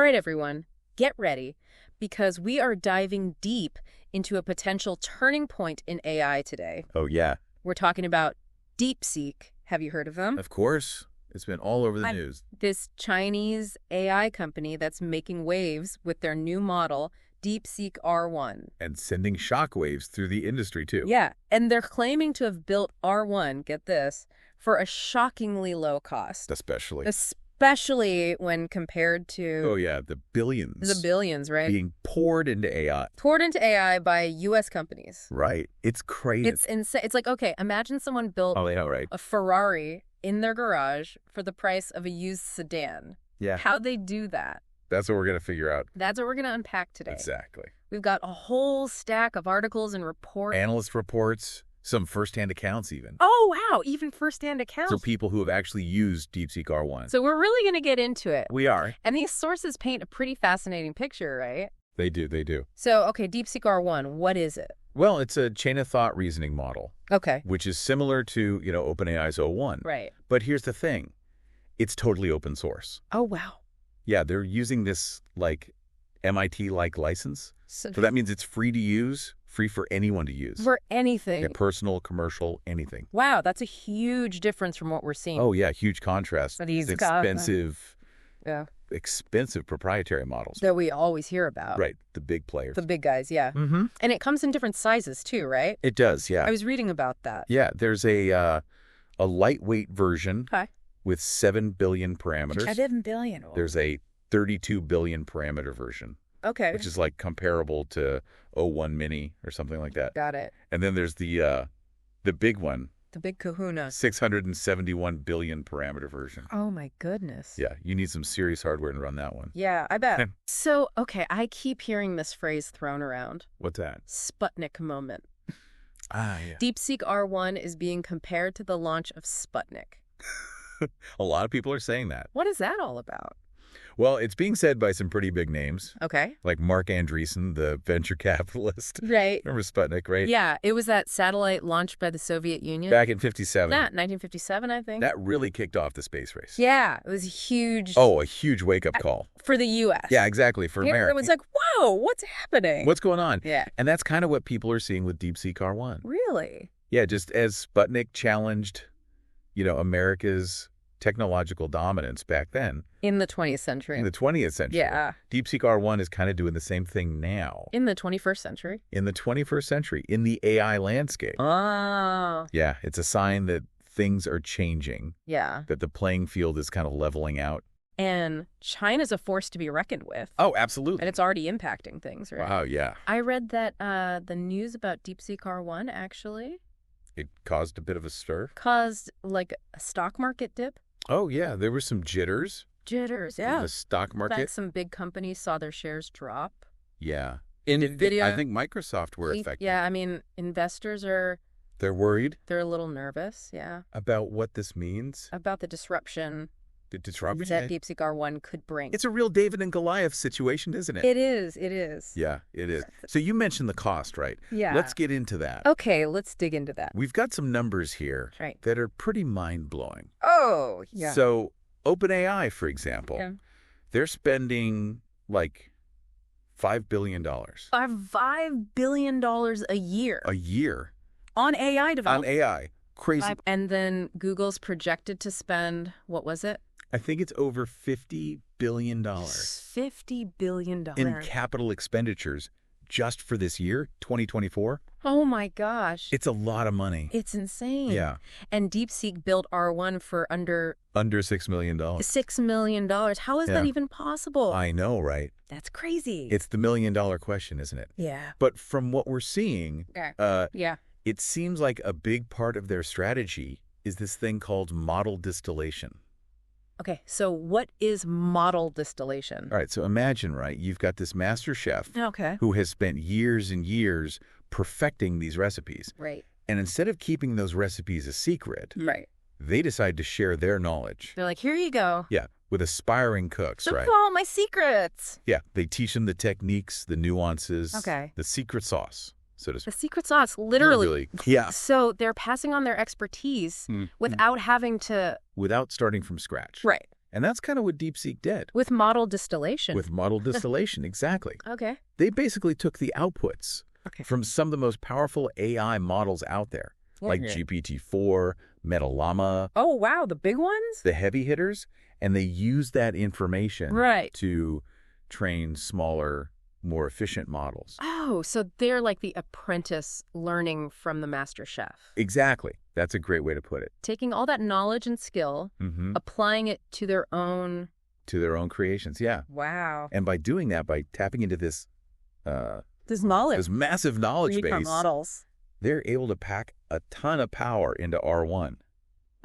right, everyone, get ready, because we are diving deep into a potential turning point in AI today. Oh, yeah. We're talking about DeepSeek. Have you heard of them? Of course. It's been all over the news. This Chinese AI company that's making waves with their new model, DeepSeek R1. And sending shockwaves through the industry, too. Yeah, and they're claiming to have built R1, get this, for a shockingly low cost. Especially when compared to... Oh, yeah, the billions. The billions, right? Being poured into AI. Poured into AI by U.S. companies. Right. It's crazy. It's insane. It's like, okay, imagine someone built a Ferrari in their garage for the price of a used sedan. Yeah. How'd they do that? That's what we're going to figure out. That's what we're going to unpack today. Exactly. We've got a whole stack of articles and reports. Analyst reports, some first-hand accounts even. Oh, wow. Even first-hand accounts. For people who have actually used DeepSeek R1. So we're really going to get into it. We are. And these sources paint a pretty fascinating picture, right? They do. They do. So, okay, DeepSeek R1, what is it? Well, it's a chain of thought reasoning model. Okay. Which is similar to, OpenAI's O1. Right. But here's the thing. It's totally open source. Oh, wow. Yeah, they're using this, MIT-like license. So that means it's free to use, free for anyone to use. For anything. Yeah, personal, commercial, anything. Wow, that's a huge difference from what we're seeing. Oh, yeah, huge contrast. These expensive proprietary models. That we always hear about. Right, the big players. The big guys, yeah. Mm-hmm. And it comes in different sizes too, right? It does, yeah. I was reading about that. Yeah, there's a lightweight version with 7 billion parameters. 7 billion. There's a 32 billion parameter version. Okay. Which is comparable to O1 Mini or something like that. Got it. And then there's the big one. The big kahuna. 671 billion parameter version. Oh, my goodness. Yeah, you need some serious hardware to run that one. Yeah, I bet. So, okay, I keep hearing this phrase thrown around. What's that? Sputnik moment. Ah, yeah. DeepSeek R1 is being compared to the launch of Sputnik. A lot of people are saying that. What is that all about? Well, it's being said by some pretty big names. Okay. Like Mark Andreessen, the venture capitalist. Right. Remember Sputnik, right? Yeah, it was that satellite launched by the Soviet Union. Back in 57. 1957, I think. That really kicked off the space race. Yeah, it was a huge... Oh, a huge wake-up call. For the U.S. Yeah, exactly, for America. It was like, whoa, what's happening? What's going on? Yeah. And that's kind of what people are seeing with DeepSeek R1. Really? Yeah, just as Sputnik challenged, America's technological dominance back then. In the 20th century. In the 20th century. Yeah. DeepSeek R1 is kind of doing the same thing now. In the 21st century. In the 21st century, in the AI landscape. Oh. Yeah, it's a sign that things are changing. Yeah. That the playing field is kind of leveling out. And China's a force to be reckoned with. Oh, absolutely. And it's already impacting things, right? Wow, yeah. I read that the news about DeepSeek R1 actually... It caused a bit of a stir? Caused, a stock market dip. Oh, yeah. There were some jitters. Jitters, yeah. In the stock market. In fact, some big companies saw their shares drop. Yeah. NVIDIA. I think Microsoft were affected. Yeah, I mean, investors are... They're worried? They're a little nervous, yeah. About what this means? About the disruption. The disruption? That DeepSeek R1 could bring. It's a real David and Goliath situation, isn't it? It is. Yeah, it is. So you mentioned the cost, right? Yeah. Let's get into that. Okay, let's dig into that. We've got some numbers here that are pretty mind-blowing. Oh, yeah. So OpenAI, for example, they're spending $5 billion. $5 billion a year. A year. On AI development. On AI. Crazy. And then Google's projected to spend, what was it? I think it's over $50 billion. $50 billion. In capital expenditures just for this year, 2024. Oh, my gosh. It's a lot of money. It's insane. Yeah. And DeepSeek built R1 for under $6 million. $6 million. How is that even possible? I know, right? That's crazy. It's the million-dollar question, isn't it? Yeah. But from what we're seeing, it seems like a big part of their strategy is this thing called model distillation. Okay, so what is model distillation? All right, so imagine, right, you've got this master chef who has spent years and years perfecting these recipes. Right. And instead of keeping those recipes a secret, they decide to share their knowledge. They're like, here you go. Yeah, with aspiring cooks, Look at all my secrets. Yeah, they teach them the techniques, the nuances, the secret sauce. So the secret sauce, literally. Yeah. So they're passing on their expertise without having to... Without starting from scratch. Right. And that's kind of what DeepSeek did. With model distillation. With model distillation, exactly. Okay. They basically took the outputs from some of the most powerful AI models out there, like GPT-4, Metalama. Oh, wow, the big ones? The heavy hitters. And they used that information to train smaller, more efficient models. Oh, so they're like the apprentice learning from the master chef. Exactly. That's a great way to put it. Taking all that knowledge and skill, applying it to their own... To their own creations, yeah. Wow. And by doing that, by tapping into this... this knowledge. This massive knowledge base. Models. They're able to pack a ton of power into R1.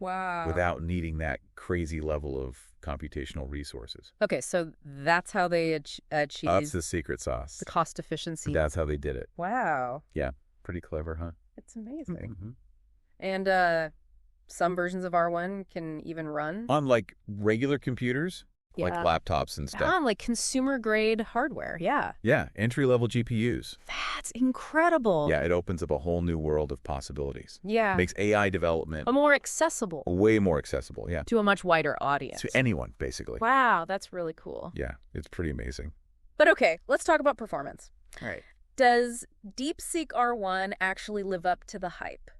Wow. Without needing that crazy level of computational resources. Okay, so that's how they achieve... That's the secret sauce. The cost efficiency. That's how they did it. Wow. Yeah, pretty clever, huh? It's amazing. And some versions of R1 can even run... On, like, regular computers? Like laptops and stuff. On, like, consumer-grade hardware, yeah. Yeah, entry-level GPUs. That's incredible. Yeah, it opens up a whole new world of possibilities. Yeah. Makes AI development... more accessible. Way more accessible, yeah. To a much wider audience. To anyone, basically. Wow, that's really cool. Yeah, it's pretty amazing. But okay, let's talk about performance. All right. Does DeepSeek R1 actually live up to the hype?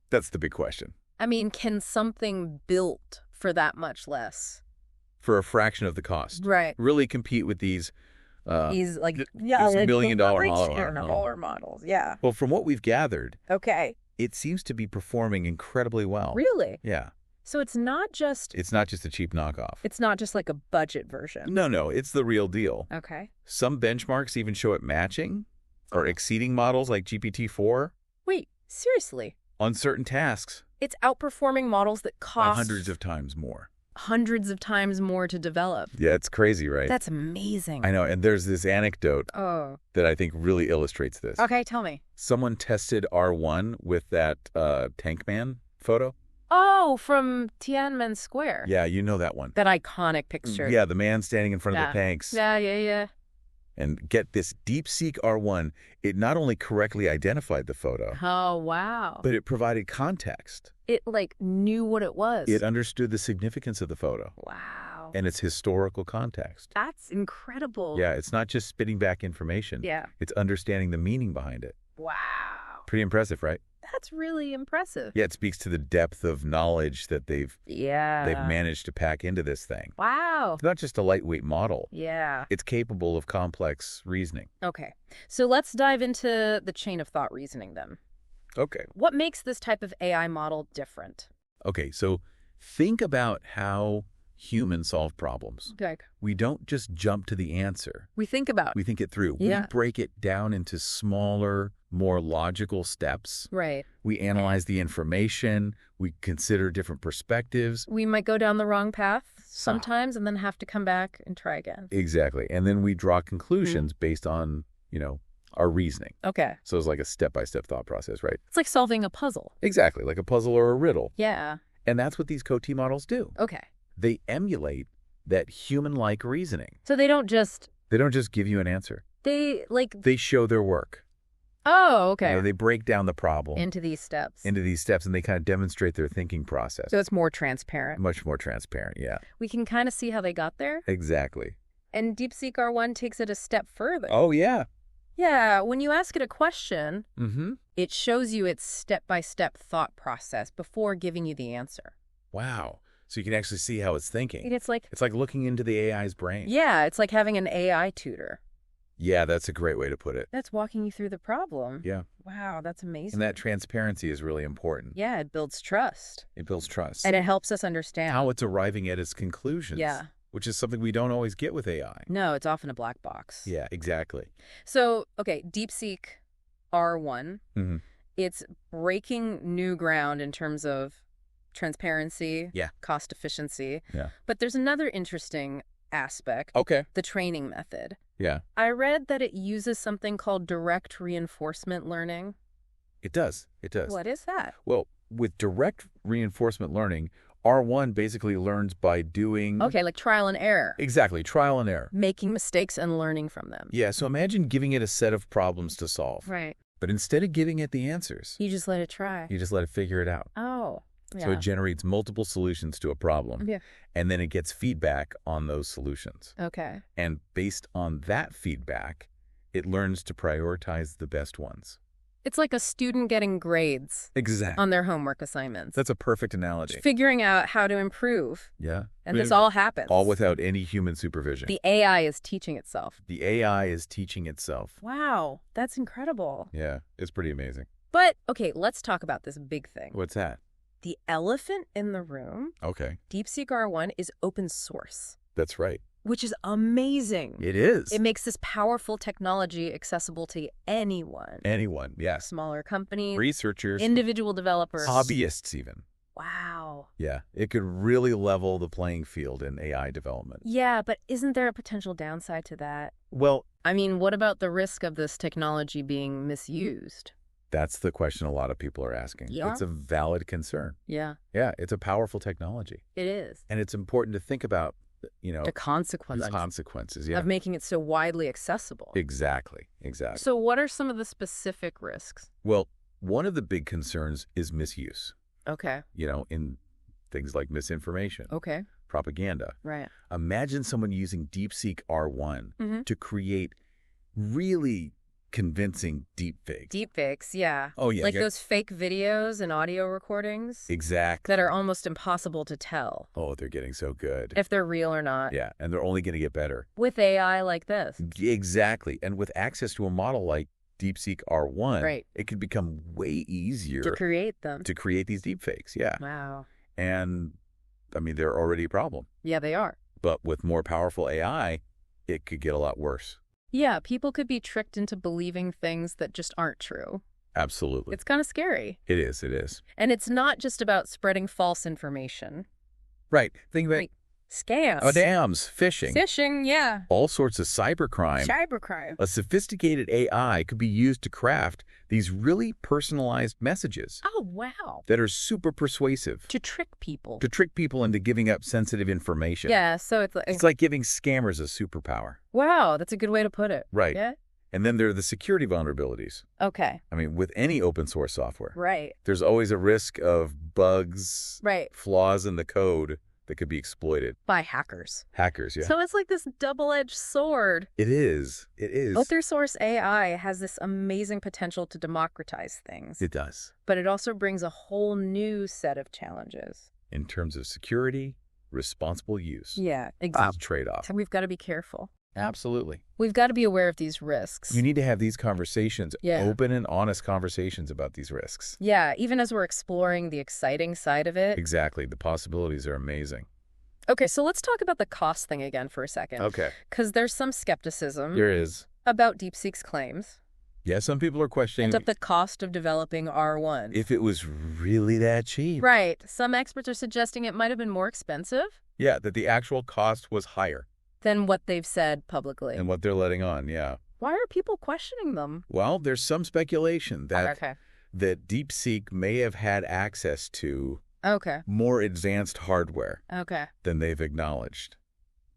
That's the big question. I mean, can something built for that much less? For a fraction of the cost. Right. Really compete with these... these like $1 million models. Yeah. Well, from what we've gathered, it seems to be performing incredibly well. Really? Yeah. So it's not just a cheap knockoff. It's not just like a budget version. No, it's the real deal. Okay. Some benchmarks even show it matching or exceeding models like GPT-4. Wait, seriously? On certain tasks. It's outperforming models that cost hundreds of times more. Hundreds of times more to develop. Yeah, it's crazy, right? That's amazing. I know, and there's this anecdote that I think really illustrates this. Okay, tell me. Someone tested R1 with that Tank Man photo. Oh, from Tiananmen Square. Yeah, you know that one. That iconic picture. Yeah, the man standing in front of the tanks. Yeah. And get this, DeepSeek R1, it not only correctly identified the photo. Oh, wow. But it provided context. It, like, knew what it was. It understood the significance of the photo. Wow. And its historical context. That's incredible. Yeah, it's not just spitting back information. Yeah. It's understanding the meaning behind it. Wow. Pretty impressive, right? That's really impressive. Yeah, it speaks to the depth of knowledge that they've managed to pack into this thing. Wow. It's not just a lightweight model. Yeah. It's capable of complex reasoning. Okay. So let's dive into the chain of thought reasoning then. Okay. What makes this type of AI model different? Okay, so think about how humans solve problems. Okay. We don't just jump to the answer. We think it through. Yeah. We break it down into smaller, more logical steps. Right. We analyze the information. We consider different perspectives. We might go down the wrong path sometimes and then have to come back and try again. Exactly. And then we draw conclusions based on, our reasoning. Okay. So it's like a step-by-step thought process, right? It's like solving a puzzle. Exactly, like a puzzle or a riddle. Yeah. And that's what these CoT models do. Okay. They emulate that human-like reasoning. So they don't just give you an answer. They show their work. Oh, okay. They break down the problem. Into these steps. And they kind of demonstrate their thinking process. So it's more transparent. Much more transparent, yeah. We can kind of see how they got there. Exactly. And DeepSeek R1 takes it a step further. Oh, yeah. Yeah, when you ask it a question, mm-hmm. it shows you its step-by-step thought process before giving you the answer. Wow. So you can actually see how it's thinking. And it's like looking into the AI's brain. Yeah, it's like having an AI tutor. Yeah, that's a great way to put it. That's walking you through the problem. Yeah. Wow, that's amazing. And that transparency is really important. Yeah, it builds trust. And it helps us understand how it's arriving at its conclusions. Yeah. Which is something we don't always get with AI. No, it's often a black box. Yeah, exactly. So, okay, DeepSeek R1, mm-hmm. It's breaking new ground in terms of transparency, cost efficiency. Yeah. But there's another interesting aspect. Okay. The training method. Yeah. I read that it uses something called direct reinforcement learning. It does. What is that? Well, with direct reinforcement learning, R1 basically learns by doing... Okay, like trial and error. Exactly, trial and error. Making mistakes and learning from them. Yeah, so imagine giving it a set of problems to solve. Right. But instead of giving it the answers... You just let it try. You just let it figure it out. Oh. So it generates multiple solutions to a problem. Yeah. And then it gets feedback on those solutions. Okay. And based on that feedback, it learns to prioritize the best ones. It's like a student getting grades on their homework assignments. That's a perfect analogy. Figuring out how to improve. Yeah. And this all happens. All without any human supervision. The AI is teaching itself. The AI is teaching itself. Wow. That's incredible. Yeah. It's pretty amazing. But, okay, let's talk about this big thing. What's that? The elephant in the room. Okay. DeepSeek R1 is open source. That's right. Which is amazing. It is. It makes this powerful technology accessible to anyone. Anyone, yes. Smaller companies. Researchers. Individual developers. Hobbyists even. Wow. Yeah, it could really level the playing field in AI development. Yeah, but isn't there a potential downside to that? Well, I mean, what about the risk of this technology being misused? That's the question a lot of people are asking. Yeah. It's a valid concern. Yeah. Yeah, it's a powerful technology. It is. And it's important to think about, the consequences, yeah. Of making it so widely accessible. Exactly. So what are some of the specific risks? Well, one of the big concerns is misuse. Okay. In things like misinformation. Okay. Propaganda. Right. Imagine someone using DeepSeek R1 to create really convincing deepfakes. Deepfakes, yeah. Oh, yeah. Like those fake videos and audio recordings? Exactly. That are almost impossible to tell. Oh, they're getting so good. If they're real or not. Yeah, and they're only going to get better. With AI like this. Exactly. And with access to a model like DeepSeek R1, right. It can become way easier to create them. To create these deepfakes, yeah. Wow. And, I mean, they're already a problem. Yeah, they are. But with more powerful AI, it could get a lot worse. Yeah, people could be tricked into believing things that just aren't true. Absolutely. It's kind of scary. It is. And it's not just about spreading false information. Right. Think about scams. Oh, dams, phishing, yeah. All sorts of cybercrime. A sophisticated AI could be used to craft these really personalized messages. Oh, wow. That are super persuasive. To trick people. Into giving up sensitive information. Yeah, so it's like giving scammers a superpower. Wow, that's a good way to put it. Right. Yeah. And then there are the security vulnerabilities. Okay. I mean, with any open source software. Right. There's always a risk of bugs, flaws in the code that could be exploited. By hackers. Hackers, yeah. So it's like this double-edged sword. It is. Open source AI has this amazing potential to democratize things. It does. But it also brings a whole new set of challenges. In terms of security, responsible use. Yeah, exactly. Trade-off. So we've got to be careful. Absolutely. We've got to be aware of these risks. You need to have these conversations, open and honest conversations about these risks. Yeah, even as we're exploring the exciting side of it. Exactly. The possibilities are amazing. Okay, so let's talk about the cost thing again for a second. Okay. Because there's some skepticism. There is. About DeepSeek's claims. Yeah, some people are questioning the cost of developing R1. If it was really that cheap. Right. Some experts are suggesting it might have been more expensive. Yeah, that the actual cost was higher. Than what they've said publicly. And what they're letting on, yeah. Why are people questioning them? Well, there's some speculation that DeepSeek may have had access to more advanced hardware than they've acknowledged.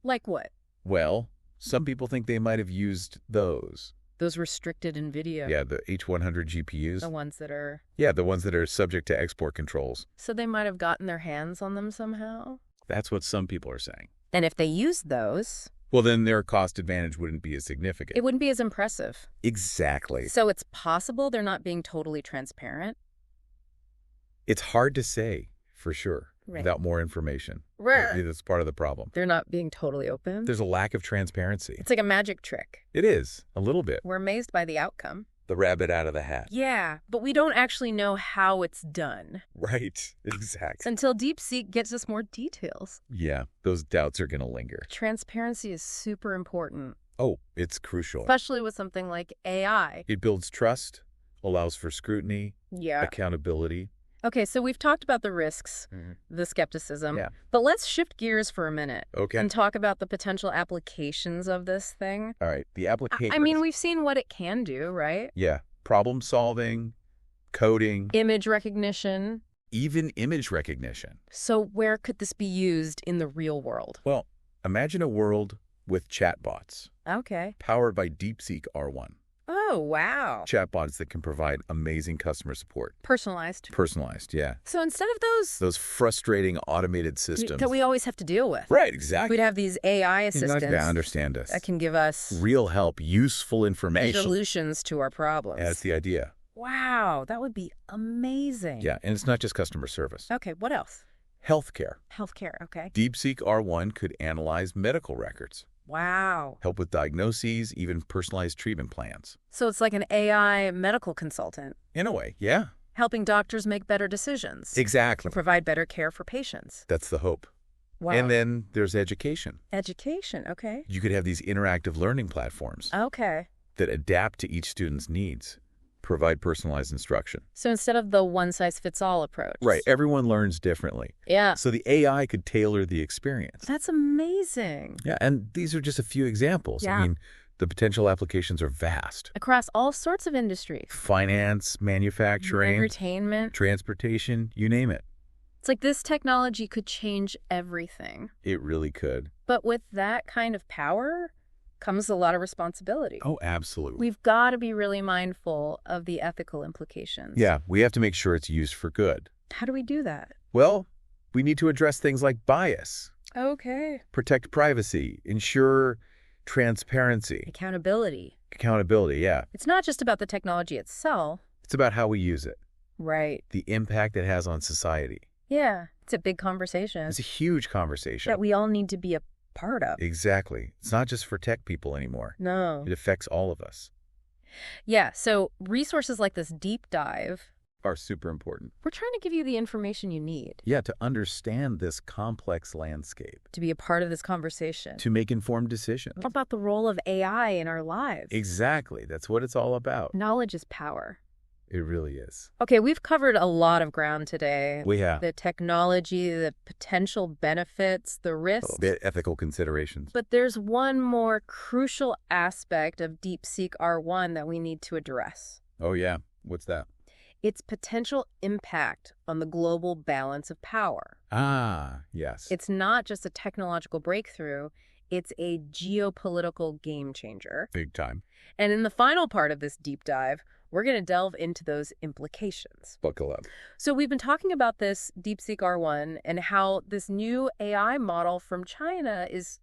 Like what? Well, some people think they might have used those. Those restricted NVIDIA. Yeah, the H100 GPUs. The ones that are... Yeah, the ones that are subject to export controls. So they might have gotten their hands on them somehow? That's what some people are saying. And if they used those... Well, then their cost advantage wouldn't be as significant. It wouldn't be as impressive. Exactly. So it's possible they're not being totally transparent? It's hard to say, for sure, without more information. Right. That's part of the problem. They're not being totally open? There's a lack of transparency. It's like a magic trick. It is, a little bit. We're amazed by the outcome. The rabbit out of the hat. Yeah, but we don't actually know how it's done. Right, exactly. Until DeepSeek gets us more details. Yeah, those doubts are going to linger. Transparency is super important. Oh, it's crucial. Especially with something like AI. It builds trust, allows for scrutiny, accountability. Okay, so we've talked about the risks, the skepticism, but let's shift gears for a minute and talk about the potential applications of this thing. All right, the applications. I mean, we've seen what it can do, right? Yeah, problem solving, coding. Image recognition. Even image recognition. So where could this be used in the real world? Well, imagine a world with chatbots. Okay. Powered by DeepSeek R1. Oh, wow. Chatbots that can provide amazing customer support. Personalized. Personalized, yeah. So instead of those frustrating automated systems that we always have to deal with. Right, exactly. We'd have these AI assistants that understand us. that can give us real help, useful information. solutions to our problems. That's the idea. Wow, that would be amazing. Yeah, and it's not just customer service. Okay, what else? Healthcare. Healthcare, okay. DeepSeek R1 could analyze medical records. Wow. Help with diagnoses, even personalized treatment plans. So it's like an AI medical consultant. In a way, yeah. Helping doctors make better decisions. Exactly. Provide better care for patients. That's the hope. Wow. And then there's education. Education, okay. You could have these interactive learning platforms. Okay. That adapt to each student's needs. Provide personalized instruction. So instead of the one-size-fits-all approach. Right. Everyone learns differently. Yeah. So the AI could tailor the experience. That's amazing. Yeah, and these are just a few examples. Yeah. I mean, the potential applications are vast. Across all sorts of industries. Finance, manufacturing, entertainment, transportation, you name it. It's like this technology could change everything. It really could. But with that kind of power comes a lot of responsibility. Oh, absolutely. We've got to be really mindful of the ethical implications. Yeah, we have to make sure it's used for good. How do we do that? Well, we need to address things like bias. Okay. Protect privacy. Ensure transparency. Accountability. Accountability, yeah. It's not just about the technology itself. It's about how we use it. Right. The impact it has on society. Yeah. It's a big conversation. It's a huge conversation. That we all need to be a part of. Exactly. It's not just for tech people anymore. No. It affects all of us. Yeah, so resources like this deep dive are super important. We're trying to give you the information you need. Yeah, to understand this complex landscape. To be a part of this conversation. To make informed decisions. About the role of AI in our lives. Exactly. That's what it's all about. Knowledge is power. It really is. Okay, we've covered a lot of ground today. We have. The technology, the potential benefits, the risks. Ethical considerations. But there's one more crucial aspect of DeepSeek R1 that we need to address. Oh, yeah. What's that? Its potential impact on the global balance of power. Ah, yes. It's not just a technological breakthrough. It's a geopolitical game changer. Big time. And in the final part of this deep dive, we're going to delve into those implications. Buckle up. So we've been talking about this DeepSeek R1 and how this new AI model from China is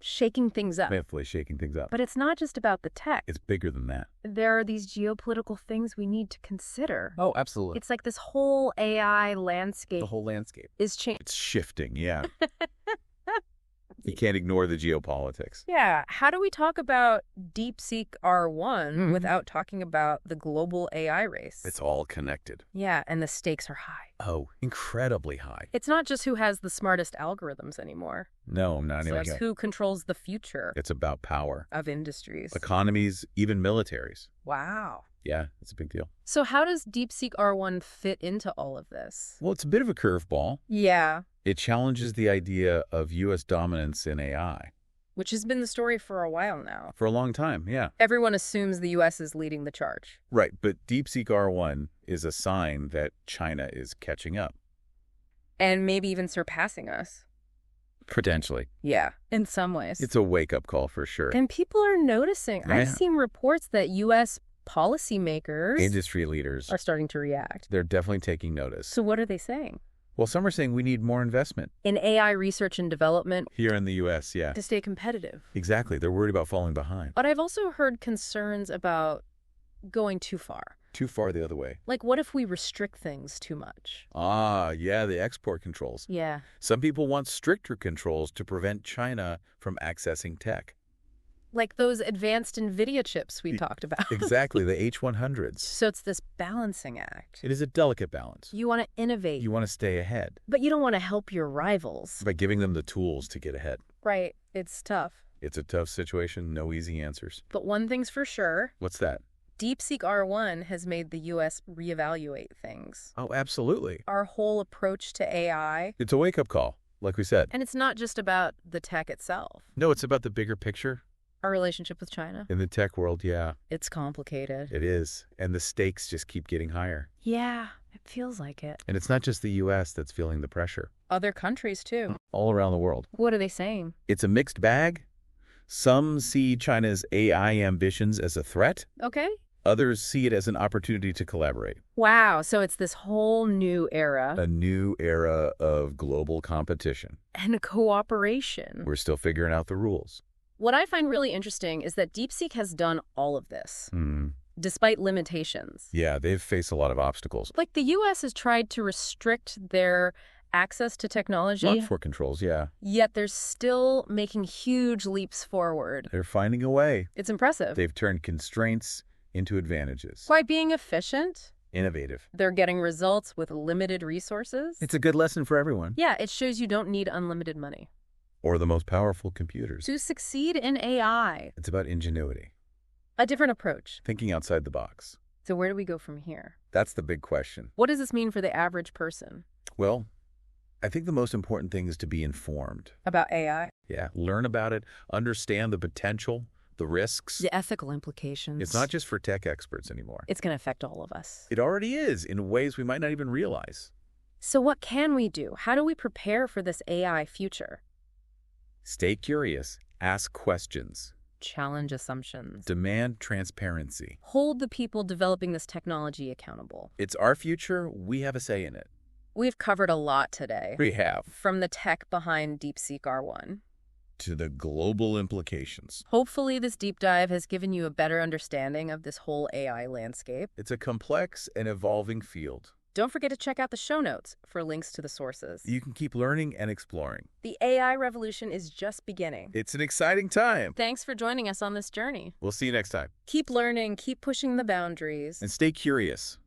shaking things up. Definitely shaking things up. But it's not just about the tech. It's bigger than that. There are these geopolitical things we need to consider. Oh, absolutely. It's like this whole AI landscape. The whole landscape. Is changing. It's shifting, yeah. You can't ignore the geopolitics. Yeah. How do we talk about DeepSeek R1 without talking about the global AI race? It's all connected. Yeah, and the stakes are high. Oh, incredibly high. It's not just who has the smartest algorithms anymore. No, not anymore. It's who controls the future. It's about power. Of industries. Economies, even militaries. Wow. Yeah, it's a big deal. So how does DeepSeek R1 fit into all of this? Well, it's a bit of a curveball. Yeah. It challenges the idea of U.S. dominance in AI. Which has been the story for a while now. For a long time, yeah. Everyone assumes the U.S. is leading the charge. Right, but DeepSeek R1 is a sign that China is catching up. And maybe even surpassing us. Potentially. Yeah, in some ways. It's a wake-up call for sure. And people are noticing. Yeah. I've seen reports that U.S. policymakers... industry leaders... are starting to react. They're definitely taking notice. So what are they saying? Well, some are saying we need more investment. In AI research and development. Here in the U.S., yeah. To stay competitive. Exactly. They're worried about falling behind. But I've also heard concerns about going too far. Too far the other way. Like, what if we restrict things too much? Ah, yeah, the export controls. Yeah. Some people want stricter controls to prevent China from accessing tech. Like those advanced NVIDIA chips we talked about. Exactly, the H100s. So it's this balancing act. It is a delicate balance. You want to innovate. You want to stay ahead. But you don't want to help your rivals. By giving them the tools to get ahead. Right. It's tough. It's a tough situation, no easy answers. But one thing's for sure. What's that? DeepSeek R1 has made the U.S. reevaluate things. Oh, absolutely. Our whole approach to AI. It's a wake-up call, like we said. And it's not just about the tech itself. No, it's about the bigger picture. Our relationship with China. In the tech world, yeah. It's complicated. It is. And the stakes just keep getting higher. Yeah, it feels like it. And it's not just the U.S. that's feeling the pressure. Other countries, too. All around the world. What are they saying? It's a mixed bag. Some see China's AI ambitions as a threat. Okay. Others see it as an opportunity to collaborate. Wow, so it's this whole new era. A new era of global competition. And cooperation. We're still figuring out the rules. What I find really interesting is that DeepSeek has done all of this, despite limitations. Yeah, they've faced a lot of obstacles. Like the U.S. has tried to restrict their access to technology. Lot for controls, yeah. Yet they're still making huge leaps forward. They're finding a way. It's impressive. They've turned constraints into advantages. By being efficient. Innovative. They're getting results with limited resources. It's a good lesson for everyone. Yeah, it shows you don't need unlimited money. Or the most powerful computers. To succeed in AI. It's about ingenuity. A different approach. Thinking outside the box. So where do we go from here? That's the big question. What does this mean for the average person? Well, I think the most important thing is to be informed. About AI? Yeah, learn about it, understand the potential, the risks. The ethical implications. It's not just for tech experts anymore. It's going to affect all of us. It already is, in ways we might not even realize. So what can we do? How do we prepare for this AI future? Stay curious. Ask questions. Challenge assumptions. Demand transparency. Hold the people developing this technology accountable. It's our future. We have a say in it. We've covered a lot today. We have. From the tech behind DeepSeek R1. To the global implications. Hopefully this deep dive has given you a better understanding of this whole AI landscape. It's a complex and evolving field. Don't forget to check out the show notes for links to the sources. You can keep learning and exploring. The AI revolution is just beginning. It's an exciting time. Thanks for joining us on this journey. We'll see you next time. Keep learning, keep pushing the boundaries. And stay curious.